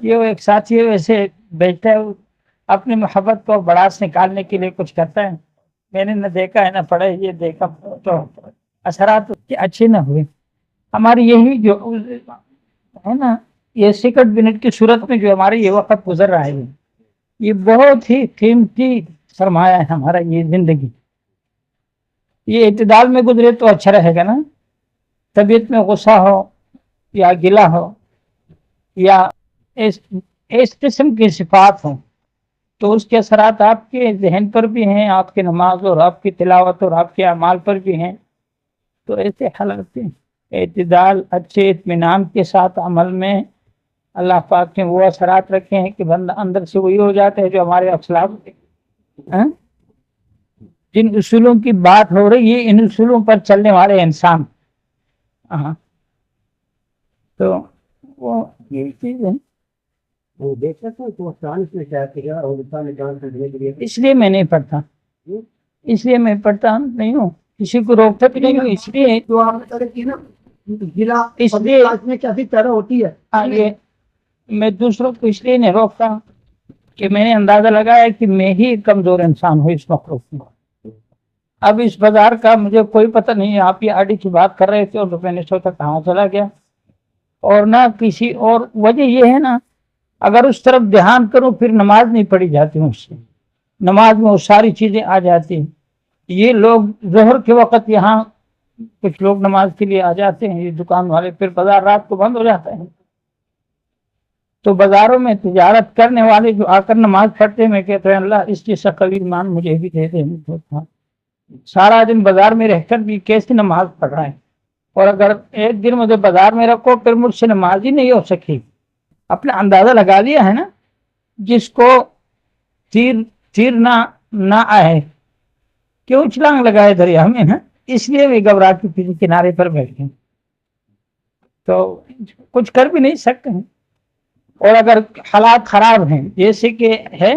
یہ وہ ایک ساتھی ویسے بیٹھتا ہے، اپنی محبت کو بڑاس نکالنے کے لیے کچھ کرتا ہے. میں نے نہ دیکھا ہے نہ پڑھا ہے، یہ دیکھا تو اثرات اس کے اچھے نہ ہوئے. ہماری یہی جو ہے نا، یہ سیکنڈ منٹ کی صورت میں جو ہمارے یہ وقت گزر رہا ہے، یہ بہت ہی قیمتی سرمایہ ہے ہمارا. یہ زندگی یہ اعتدال میں گزرے تو اچھا رہے گا نا. طبیعت میں غصہ ہو یا گلہ ہو یا اس قسم کی صفات ہوں تو اس کے اثرات آپ کے ذہن پر بھی ہیں، آپ کی نماز اور آپ کی تلاوت اور آپ کے اعمال پر بھی ہیں. تو ایسے حالات اعتدال، اچھے اطمینان کے ساتھ عمل میں اللہ پاک نے وہ اثرات رکھے ہیں کہ بندہ اندر سے وہی ہو جاتا ہے جو ہمارے اخلاق جن اصولوں کی بات ہو رہی ہے، ان اصولوں پر چلنے والے انسان. تو وہ یہی چیز ہے. اس لیے میں نہیں پڑھتا، اس لیے میں پڑھتا نہیں ہوں، کسی کو روکتا بھی نہیں ہوں. اس لیے پیدا ہوتی ہے آگے میں دوسروں کو اس لیے نہیں روکتا کہ میں نے اندازہ لگایا کہ میں ہی کمزور انسان ہوں اس مخلوق میں. اب اس بازار کا مجھے کوئی پتہ نہیں ہے. آپ یہ آڈی کی بات کر رہے تھے اور میں نے سوچا کہاں چلا گیا. اور نہ کسی اور وجہ یہ ہے نا، اگر اس طرف دھیان کروں پھر نماز نہیں پڑھی جاتی مجھ سے. نماز میں وہ ساری چیزیں آ جاتی ہیں. یہ لوگ ظہر کے وقت یہاں کچھ لوگ نماز کے لیے آ جاتے ہیں، یہ دکان والے، پھر بازار رات کو بند ہو جاتا ہے. تو بازاروں میں تجارت کرنے والے جو آ کر نماز پڑھتے ہیں، میں کہتا ہوں اللہ اس چیز کا قوی ایمان مجھے بھی دے دے. سارا دن بازار میں رہ کر بھی کیسی نماز پڑھ رہا ہے. اور اگر ایک دن مجھے بازار میں رکھو پھر مجھ سے نماز ہی نہیں ہو سکی. اپنا اندازہ لگا لیا ہے نا. جس کو تیر نہ آئے کیوں چھلانگ لگائے دریا میں نا. اس لیے بھی گھبرا کے کسی کنارے پر بیٹھے تو کچھ کر بھی نہیں سکتے ہیں. اور اگر حالات خراب ہیں جیسے کہ ہے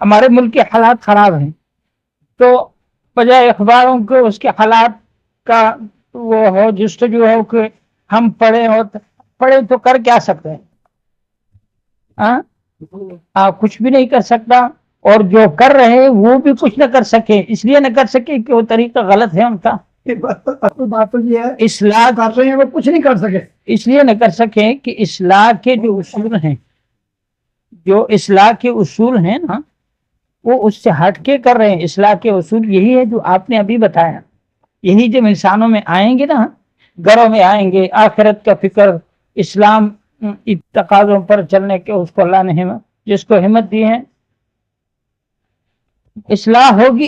ہمارے ملک کے حالات خراب ہیں، تو بجائے اخباروں کو اس کے حالات کا وہ ہو جستجو ہو کہ ہم پڑھے تو کر کیا سکتے ہیں. کچھ بھی نہیں کر سکتا. اور جو کر رہے ہیں وہ بھی کچھ نہ کر سکے. اس لیے نہ کر سکے کہ وہ طریقہ غلط ہے ان کا. بات تو یہ ہے اصلاح کر رہے ہیں وہ کچھ نہیں کر سکے. اس لیے نہ کر سکے کہ اصلاح کے جو اصول ہیں، جو اصلاح کے اصول ہیں نا، وہ اس سے ہٹ کے کر رہے ہیں. اصلاح کے اصول یہی ہے جو آپ نے ابھی بتایا. یہی جب انسانوں میں آئیں گے نا، گھروں میں آئیں گے، آخرت کا فکر، اسلام تقاضوں پر چلنے کے، اس کو اللہ نے جس کو ہمت دی ہے، اصلاح ہوگی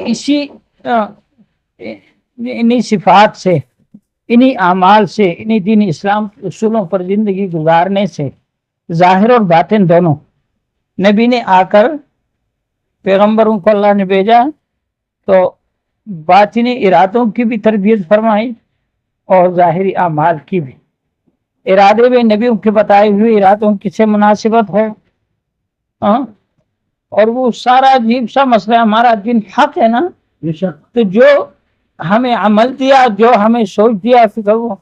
انہی صفات سے، انہی اعمال سے، انہی دین اسلام کے اصولوں پر زندگی گزارنے سے. ظاہر اور باطن دونوں. نبی نے آ کر پیغمبروں کو اللہ نے بھیجا تو باطنی ارادوں کی بھی تربیت فرمائی اور ظاہری اعمال کی بھی. ارادے میں نبیوں کے بتائے ہوئے ارادوں کی سے مناسبت ہو. اور وہ سارا عجیب سا مسئلہ، ہمارا دین حق ہے نا. تو جو ہمیں عمل دیا، جو ہمیں سوچ دیا فکر، وہ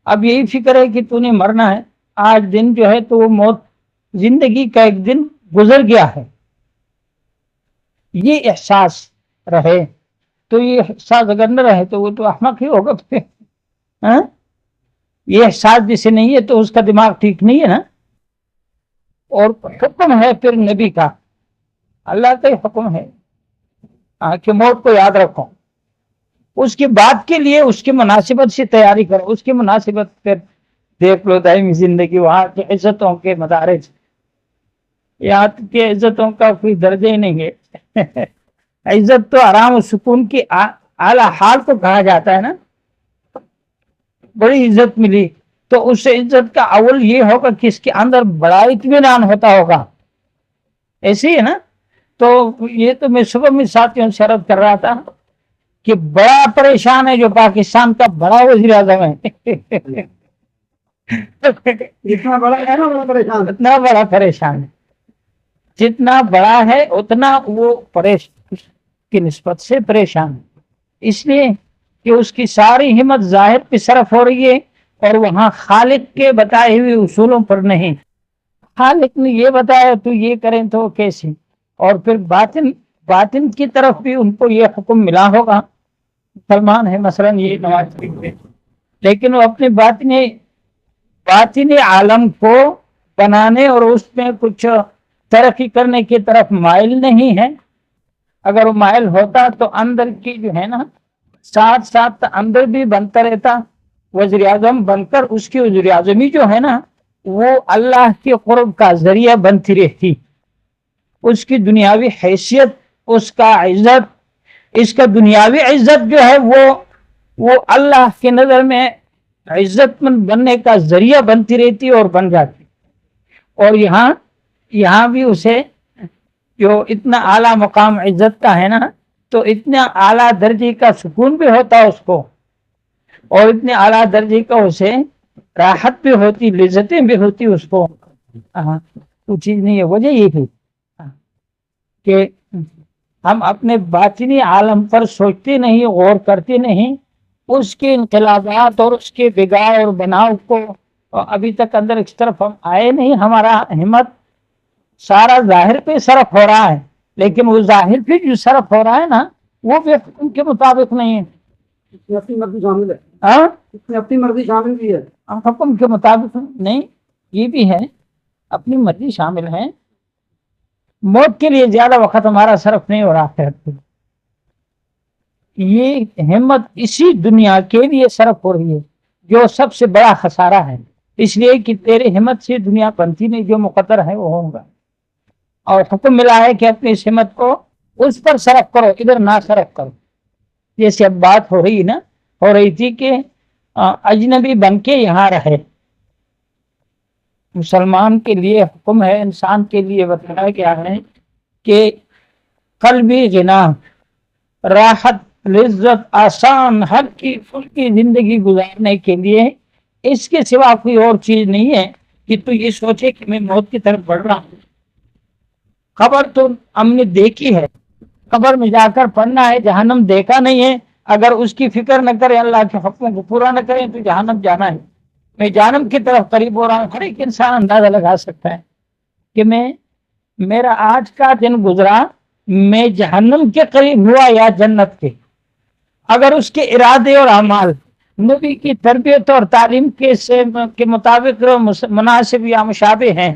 اب یہی فکر ہے کہ تو نے مرنا ہے. آج دن جو ہے تو وہ موت، زندگی کا ایک دن گزر گیا ہے. یہ احساس رہے تو، یہ احساس اگر نہ رہے تو وہ تو احمق ہی ہوگا. یہ احساس جسے نہیں ہے تو اس کا دماغ ٹھیک نہیں ہے نا. اور حکم ہے پھر نبی کا، اللہ کا حکم ہے کہ موت کو یاد رکھو. اس کی بات کے لیے اس کی مناسبت سے تیاری کرو. اس کی مناسبت پھر دیکھ لو دائمی زندگی، وہاں کی عزتوں کے مدارج. یہاں کی عزتوں کا کوئی درجہ ہی نہیں ہے. عزت تو آرام و سکون کی اعلیٰ حال کو کہا جاتا ہے نا. بڑی عزت ملی تو اس عزت کا اول یہ ہوگا کہ اس کے اندر بڑا اطمینان ہوتا ہوگا. ایسے ہی ہے نا. تو یہ تو میں صبح میں ساتھیوں سے عرض کر رہا تھا کہ بڑا پریشان ہے جو پاکستان کا بڑا وزیر اعظم ہے. اتنا بڑا ہے نا، بڑا پریشان، اتنا بڑا پریشان ہے. جتنا بڑا ہے اتنا وہ کی نسبت سے پریشان ہے. اس لیے کہ اس کی ساری ہمت ظاہر پہ صرف ہو رہی ہے اور وہاں خالق کے بتائے ہوئے اصولوں پر نہیں. خالق نے یہ بتایا تو یہ کریں تو کیسے؟ اور پھر باطن کی طرف بھی ان کو یہ حکم ملا ہوگا. مسلمان ہے مثلا یہ نماز پڑھتے لیکن وہ اپنے باطنی عالم کو بنانے اور اس میں کچھ ترقی کرنے کی طرف مائل نہیں ہے. اگر وہ مائل ہوتا تو اندر کی جو ہے نا ساتھ ساتھ اندر بھی بنتا رہتا. وزیر اعظم بن کر اس کی وزیر اعظمی جو ہے نا وہ اللہ کے قرب کا ذریعہ بنتی رہتی. اس کی دنیاوی حیثیت، اس کا عزت، اس کا دنیاوی عزت جو ہے وہ اللہ کی نظر میں عزت مند بننے کا ذریعہ بنتی رہتی اور بن جاتی. اور یہاں بھی اسے جو اتنا اعلیٰ مقام عزت کا ہے نا تو اتنا اعلیٰ درجے کا سکون بھی ہوتا اس کو اور اتنے اعلیٰ درجے کا اسے راحت بھی ہوتی، لذتیں بھی ہوتی اس کو. وہ چیز نہیں ہے. وجہ یہ تھی کہ ہم اپنے باطنی عالم پر سوچتے نہیں، غور کرتے نہیں، اس کے انقلابات اور اس کے بگاڑ اور بناؤ کو ابھی تک اندر اس طرف ہم آئے نہیں. ہمارا ہمت سارا ظاہر پہ صرف ہو رہا ہے لیکن وہ ظاہر پہ جو صرف ہو رہا ہے نا وہ بھی حکم کے مطابق نہیں ہے. اپنی مرضی شامل ہے. ہاں اس میں اپنی مرضی شامل بھی ہے. حکم کے مطابق نہیں. یہ بھی ہے اپنی مرضی شامل ہے. موت کے لیے زیادہ وقت ہمارا صرف نہیں ہو رہا ہے. یہ ہمت اسی دنیا کے لیے صرف ہو رہی ہے جو سب سے بڑا خسارہ ہے. اس لیے کہ تیرے ہمت سے دنیا بنتی نہیں، جو مقدر ہے وہ ہوگا. اور حکم ملا ہے کہ اپنی اس ہمت کو اس پر صرف کرو، ادھر نہ صرف کرو. جیسے اب بات ہو رہی تھی کہ اجنبی بن کے یہاں رہے. مسلمان کے لیے حکم ہے، انسان کے لیے بتایا گیا ہے کہ قلبی غنا، راحت، لذت، آسان ہلکی پھلکی زندگی گزارنے کے لیے اس کے سوا کوئی اور چیز نہیں ہے کہ تو یہ سوچے کہ میں موت کی طرف بڑھ رہا ہوں. قبر تو ہم نے دیکھی ہے، قبر میں جا کر پڑھنا ہے. جہنم دیکھا نہیں ہے. اگر اس کی فکر نہ کرے، اللہ کے حکموں کو پورا نہ کرے تو جہنم جانا ہے. میں جہنم کی طرف قریب ہو رہا ہوں. ہر ایک انسان اندازہ لگا سکتا ہے کہ میرا آج کا دن گزرا میں جہنم کے قریب ہوا یا جنت کے. اگر اس کے ارادے اور اعمال نبی کی تربیت اور تعلیم کے مطابق مناسب یا مشابہ ہیں،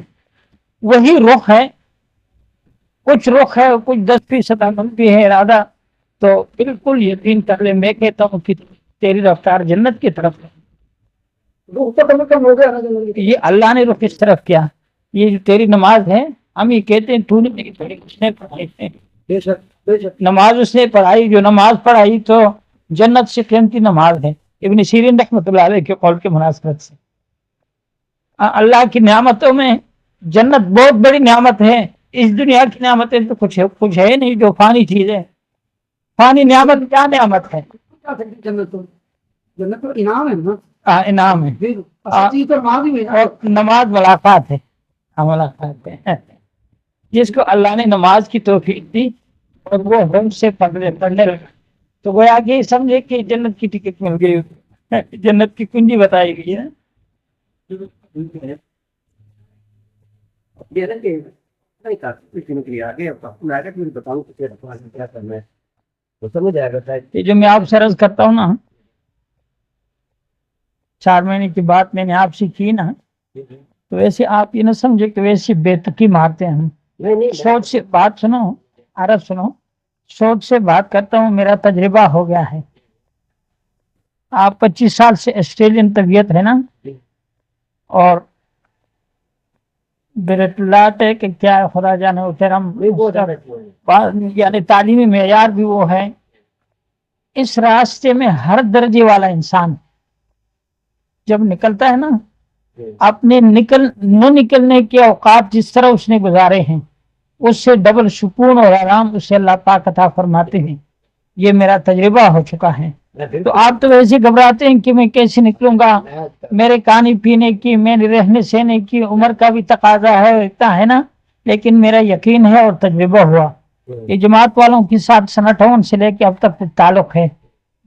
وہی رخ ہے. کچھ رخ ہے، کچھ 10% عمل بھی ہے ارادہ، تو بالکل یقین کر لے میں کہتا ہوں کہ تیری رفتار جنت کی طرف ہے. رخ تو کم ہو گیا نا جنت. یہ اللہ نے رخ اس طرف کیا. یہ جو تیری نماز ہے ہم یہ کہتے ہیں تو نے نہیں پڑھی، اس نے پڑھائی ہے. بے شک بے شک. نماز اس نے پڑھائی، جو نماز پڑھائی تو جنت سے قیمتی نماز ہے. ابن سیرین رحمۃ اللہ علیہ کے قول کے مناسبت سے اللہ کی نعمتوں میں جنت بہت بڑی نعمت ہے. اس دنیا کی نعمتیں تو کچھ ہے نہیں جو فانی چیز ہے. فانی نعمت کیا نعمت ہے؟ جنت تو انعام ہے نا. انعام ہے. اور نماز ملاقات ہے. ملاقات ہے. جس کو اللہ نے نماز کی توفیق دی اور وہ ہم سے پڑھنے لگا تو گویا کہ سمجھے کہ جنت کی ٹکٹ مل گئی، جنت کی کنجی بتائی گئی ہے. یہ جو میں آپ سے عرض کرتا ہوں نا 4 مہینے کی بات میں نے آپ سے کی نا، تو ویسے آپ یہ نہ سمجھے کہ ویسے بے تکی مارتے ہیں ہم. سوچ سے بات سنو، عرب سنو، سوچ سے بات کرتا ہوں. میرا تجربہ ہو گیا ہے. آپ 25 سال سے آسٹریلین طبیعت ہے نا، اور برٹلاٹ ہے کہ کیا خدا جانے یعنی تعلیمی معیار بھی وہ ہے. اس راستے میں ہر درجے والا انسان جب نکلتا ہے نا، اپنے نہ نکلنے کے اوقات جس طرح اس نے گزارے ہیں اس سے ڈبل سکون اور آرام اسے اللہ پاک عطا فرماتے ہیں. یہ میرا تجربہ ہو چکا ہے. تو آپ تو ویسے گھبراتے ہیں کہ میں کیسے نکلوں گا، میرے کھانے پینے کی، میرے رہنے سہنے کی، عمر کا بھی تقاضا ہے، اتنا ہے نا. لیکن میرا یقین ہے اور تجربہ ہوا. یہ جماعت والوں کے ساتھ سن 58 سے لے کے اب تک تعلق ہے.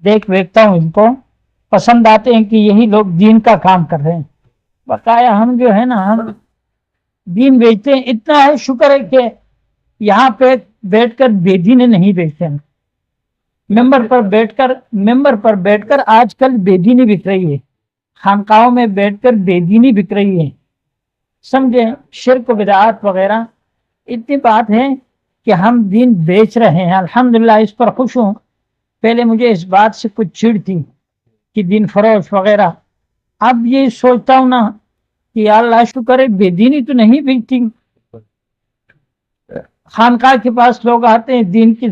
دیکھتا ہوں ان کو پسند آتے ہیں کہ یہی لوگ دین کا کام کر رہے ہیں. بقایا ہم جو ہے نا دین بیچتے ہیں. اتنا ہے شکر ہے کہ یہاں پہ بیٹھ کر بے دینی نہیں بیچتے ہیں. ممبر پر بیٹھ کر آج کل بے دینی بک رہی ہے. خانقاہوں میں بیٹھ کر بے دینی بک رہی ہے. سمجھے؟ شرک و بدعات وغیرہ. اتنی بات ہے کہ ہم دین بیچ رہے ہیں. الحمدللہ اس پر خوش ہوں. پہلے مجھے اس بات سے کچھ چڑ تھی کہ دین فروش وغیرہ. اب یہ سوچتا ہوں نا کہ یا اللہ شکر ہے بے دینی تو نہیں بکتی. خانقاہ کے پاس لوگ آتے ہیں دین کے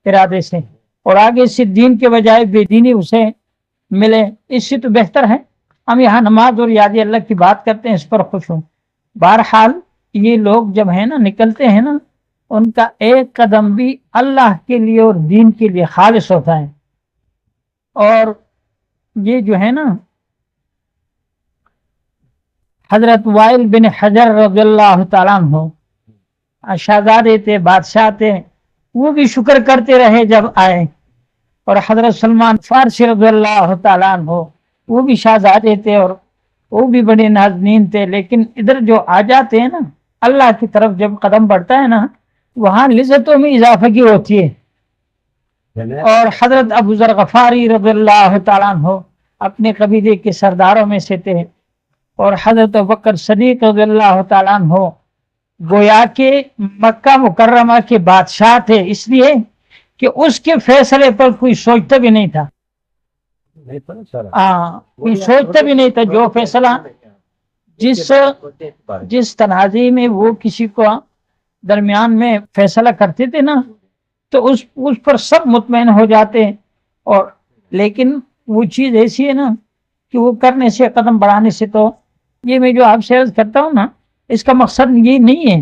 ارادے سے اور آگے سے دین کے بجائے بے دینی اسے ملے، اس سے تو بہتر ہے. ہم یہاں نماز اور یاد اللہ کی بات کرتے ہیں، اس پر خوش ہوں. بہرحال یہ لوگ جب ہے نا نکلتے ہیں نا، ان کا ایک قدم بھی اللہ کے لیے اور دین کے لیے خالص ہوتا ہے. اور یہ جو ہے نا حضرت وائل بن حجر رضی اللہ تعالیٰ عنہ شہزادے تھے، بادشاہ تھے، وہ بھی شکر کرتے رہے جب آئے. اور حضرت سلمان فارسی رضی اللہ تعالیٰ عنہ وہ بھی شہزادے تھے اور وہ بھی بڑے نازنین تھے. لیکن ادھر جو آ جاتے ہیں نا اللہ کی طرف جب قدم بڑھتا ہے نا، وہاں لذتوں میں اضافہ کی ہوتی ہے. اور حضرت ابو ذر غفاری رضی اللہ تعالیٰ عنہ اپنے قبیلے کے سرداروں میں سے تھے. اور حضرت ابوبکر صدیق رضی اللہ تعالیٰ عنہ گویا کہ مکہ مکرمہ کے بادشاہ تھے، اس لیے کہ اس کے فیصلے پر کوئی سوچتا بھی نہیں تھا. کوئی سوچتا بھی نہیں تھا. جو فیصلہ جس تنازع میں وہ کسی کو درمیان میں فیصلہ کرتے تھے نا، تو اس پر سب مطمئن ہو جاتے. اور لیکن وہ چیز ایسی ہے نا کہ وہ کرنے سے، قدم بڑھانے سے، تو یہ میں جو آپ سے عرض کرتا ہوں نا، اس کا مقصد یہ نہیں ہے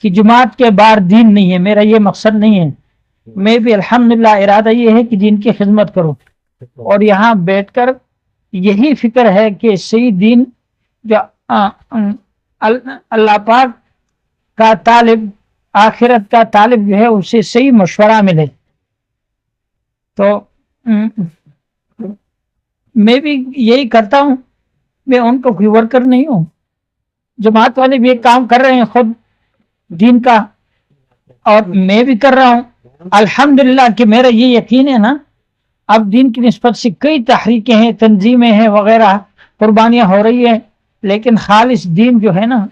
کہ جماعت کے باہر دین نہیں ہے. میرا یہ مقصد نہیں ہے. میں بھی الحمدللہ ارادہ یہ ہے کہ دین کی خدمت کروں. اور یہاں بیٹھ کر یہی فکر ہے کہ صحیح دین جو اللہ پاک کا طالب، آخرت کا طالب جو ہے اسے صحیح مشورہ ملے. تو میں بھی یہی کرتا ہوں. میں ان کو کوئی ورکر نہیں ہوں. جماعت والے بھی ایک کام کر رہے ہیں خود دین کا، اور میں بھی کر رہا ہوں. الحمدللہ کہ میرا یہ یقین ہے نا، اب دین کی نسبت سے کئی تحریکیں ہیں، تنظیمیں ہیں وغیرہ، قربانیاں ہو رہی ہیں، لیکن خالص دین جو ہے نا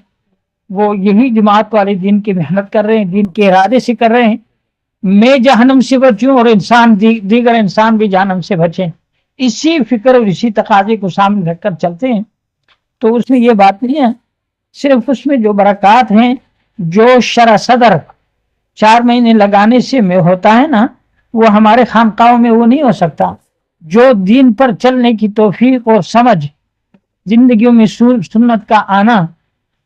وہ یہی جماعت والے دین کی محنت کر رہے ہیں، دین کے ارادے سے کر رہے ہیں. میں جہنم سے بچوں اور دیگر انسان بھی جہنم سے بچیں، اسی فکر اور اسی تقاضے کو سامنے رکھ کر چلتے ہیں. تو اس میں یہ بات نہیں ہے. صرف اس میں جو برکات ہیں، جو شرع صدر 4 مہینے لگانے سے میں ہوتا ہے نا، وہ ہمارے خانقاہوں میں وہ نہیں ہو سکتا. جو دین پر چلنے کی توفیق اور سمجھ، زندگیوں میں سنت کا آنا،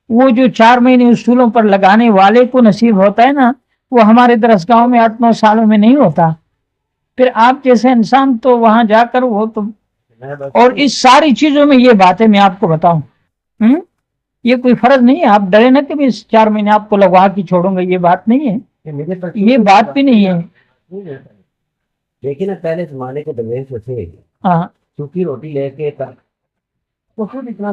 وہ جو 4 مہینے اصولوں پر لگانے والے کو نصیب ہوتا ہے نا، وہ ہمارے درسگاہوں میں 8-9 سالوں میں نہیں ہوتا. پھر آپ جیسے انسان تو وہاں جا کر وہ تو، اور اس ساری چیزوں میں یہ بات ہے میں آپ کو بتاؤں، یہ کوئی فرض نہیں ہے. آپ ڈرے نہ کہ اس 4 مہینے آپ کو لگوا کے چھوڑوں گا، یہ بات نہیں ہے. یہ بات بھی نہیں ہے. لیکن پہلے زمانے کے درویش جو تھے، ہاں، سوکھی روٹی لے کے تو خود اتنا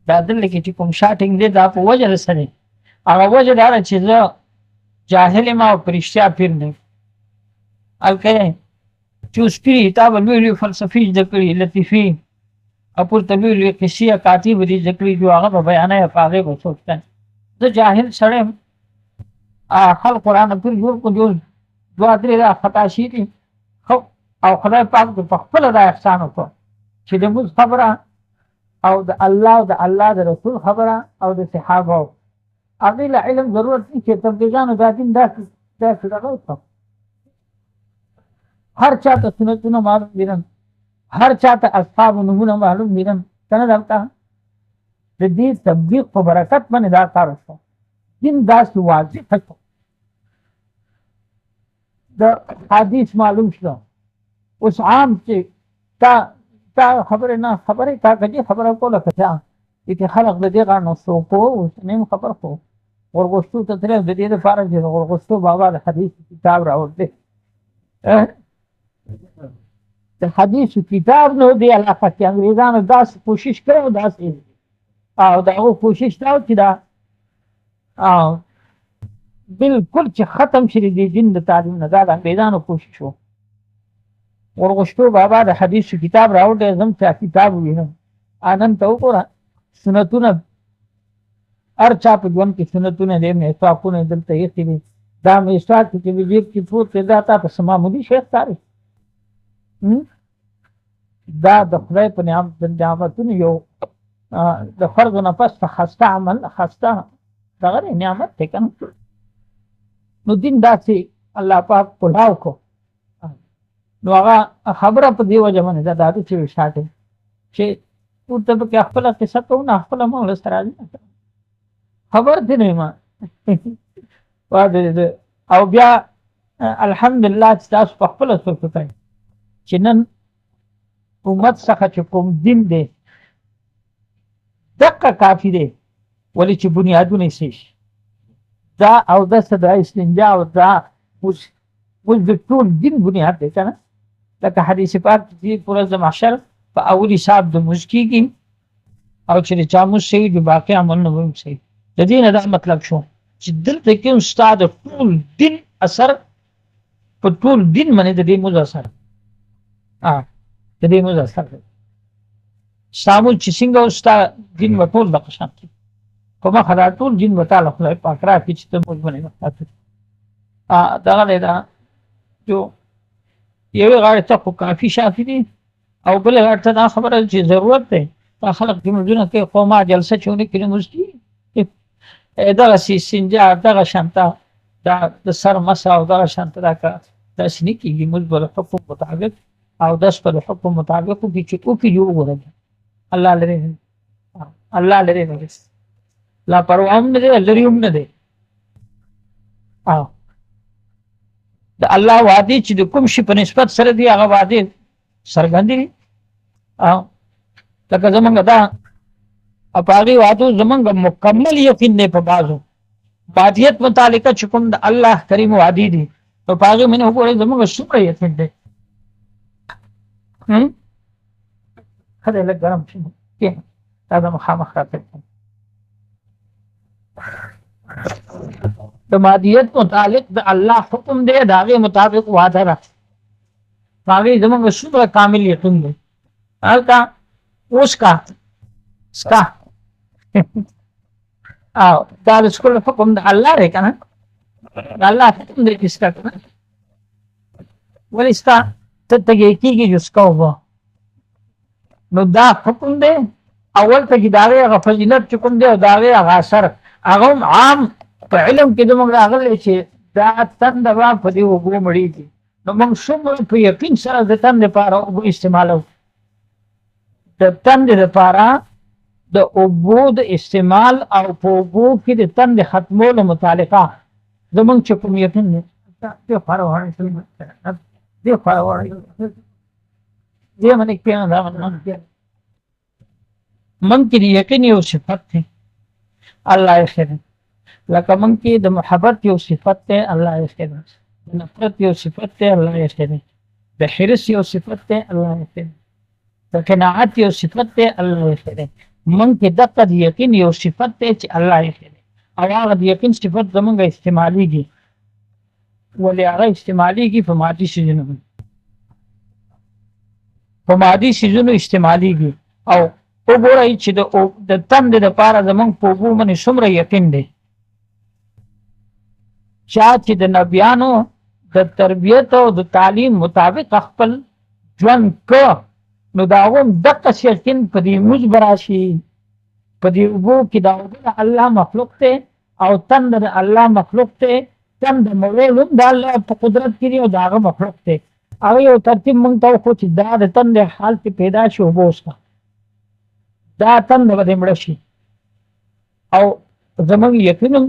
dadalike ci kumshating de da po waje da sani aga waje da ara ce za jahili ma prishya firne alkay چوسپی تا بلوی فلسفی ذکری لطیفی اپور تبوی قصی کاتب دی ذکری جو هغه په بیان یې فاغه کو سوچتن د جاهل سره خلق قرآن پر جوړ کو جو دوا درې را خطا شي دي خو او خدای پاک په خپل د احسان وکړ چې د موږ خبره او د الله او د الله د رسول خبره او د صحابه هغه له علم ضرورت نه چې تبلیغانو دا دین داسې دغه وکړو. هر چاته سنتونه معلوم دي، هر چاته اصحاب نمونه معلوم دي کنه. دلته د دې تبلیغ په برکت باندې دا کار وشو. دین داسې واضح شو، د حدیث معلوم شو. اوس عام چې تا خبره نه خبره تا کدي خبره کوله کته چې خلق د دې غاڼو سو کو نیم خبر کو ورغوستو ته تر دې لپاره چې ورغوستو بابا د حدیث کتاب راوړل د حدیث کتاب نو دی علاقه کې انګریزانو داس کوشش کړو داس او دا کوشش دا چې دا بالکل چې ختم شری دی دین د تعلیم نه دا انګریزانو کوشش وو. ورغوستو بابا د حدیث کتاب راوړل زم چې کتاب وینم انن ته وګوره سنتونه هر چا په ژوند کې سنتونه دې نه صافونه دلته یې دي دا مې استاد چې ویډیو کې فوت دا تاسو سمامودي شیخ تاریخ دا د خدای په نعمتونو یو د فرض نه پس خسته عمل خسته دغه نعمت ته کنه. نو دین داسې الله پاک پلاو کو نو هغه خبره په دی وجه باندې دا داتو چې شاته چې ورته په خپل قصه کو نه خپل مونږ سره خبر دي نه ما واده او بیا الحمدلله تاسو په خپل څه کوي چې نن امت څخه چې کوم دین دی دقه کافی دی ولی چې بنیادونه شي دا او د صدا استنجا او دا اوس د ټول دین بنیاد دی کنه. لکه حدیث پاک دی پر د محشر په اولی صاحب د مسکیږي او چې چا مو شي د باقي عمل نه ویم شي د دین دا مطلب شو چې دلته کې استاد ټول دین اثر په ټول دین باندې د دې موږ اثر د دې موږ اثر سامو چې څنګه استاد دین وټول د قشان کومه خدای ټول دین وتعالى خدای پاک را کې چې ته موږ باندې وکړه دا غلې دا جو یو غاړه ته کافي شافي دي او بل غاړه ته دا خبره چې ضرورت ده دا خلک دې موږ نه کې قومه جلسه چونه کړي مستي دا سي سنجا دا شانتا دا د سر مسا او دا شانتا دا کا دا سني کېږي موږ بل حکم مطابق او داس پر حکم مطابق کې چې او کې یو غوړي الله لري لا پروا هم نه لري هم نه دي د الله وعده چې د کوم شي په نسبت سره دی هغه وعده سرګندې لکه زمونږ دا اپاغي وعده زمونږ مکمل یقین نه په بازو بادیت متعلقه چې کوم د الله کریم وعده دي نو پاغي منه وګورئ زمونږ څومره یقین دی خدای له ګرم شي کې دا مخامخ راځي د مادیت متعلق د الله حکم دی داغه مطابق وعده را باغی زمونږ څومره کامل یقین دی البته اوس کا اسکا او دا رسول حکم د الله دی کنه الله حکم دی اسکا کنه ولی اسکا ته کېږي جسکا وو نو دا حکم دی اول ته داغه غفلت چکم دی او داغه اثر هغه عام په علم کې زموږ راغلی چې دا تند به په دې اوبو مړېږي نو موږ څومره په یقین سره د تند لپاره اوبه استعمالوو د تند لپاره د اوبو د استعمال او په اوبو کې د تند ختمولو متعلقه زموږ چې کوم یقین دی دې خواړه دې باندې کې نه دا من کې یقین یو صفت دی الله یې خیر لکه من کې د محبت یو صفت دی الله یې خیر د نفرت یو صفت دی الله یې خیر د حرص یو صفت دی الله یې خیر د قناعت یو صفت دی الله یې خیر من کې دغه د یقین یو صفت دی چې الله یې خیر او هغه د یقین صفت زمونږ استعمالېږي ولې هغه استعمالېږي په مادي شیزونو استعمالېږي او وګورئ چې د تند لپاره زمونږ په اوبو باندې څومره یقین دی چا چې د نبیانو د تربیت او د تعلیم مطابق خپل ژوند کو نو دا هم دقه یقین په دې موږ براشي په دې اوبو کې دا اوبه د الله مخلوق دی او تند د الله مخلوق دی تند مړول هم د الله په قدرت کې دی او د هغه مخلوق دی هغه یو ترتیب موږ ته وښود چې دا د تند حال کې پیدا شي اوبه وڅښه دا تند به دې مړه شي او زموږ یقین هم